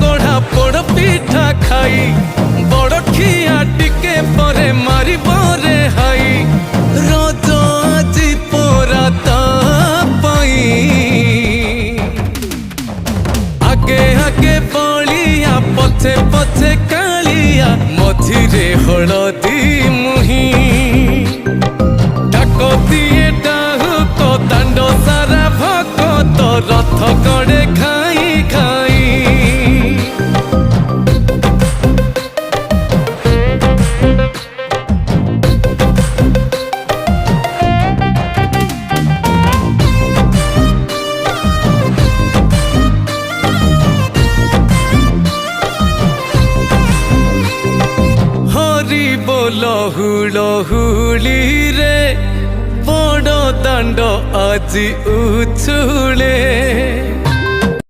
गढ़ा पोड़ पिठा खाई बड़ खिया टिके परे मारी बरे हाई रज আজি पोरा तापाई आगे आगे बलिया पछे पछे कालिया मझिरे हलदी मुही डाक दिए डाहुक दांड सारा भगत रथ गड़े खाई खाई लहुली रे बड़ दांड আজি उछुले।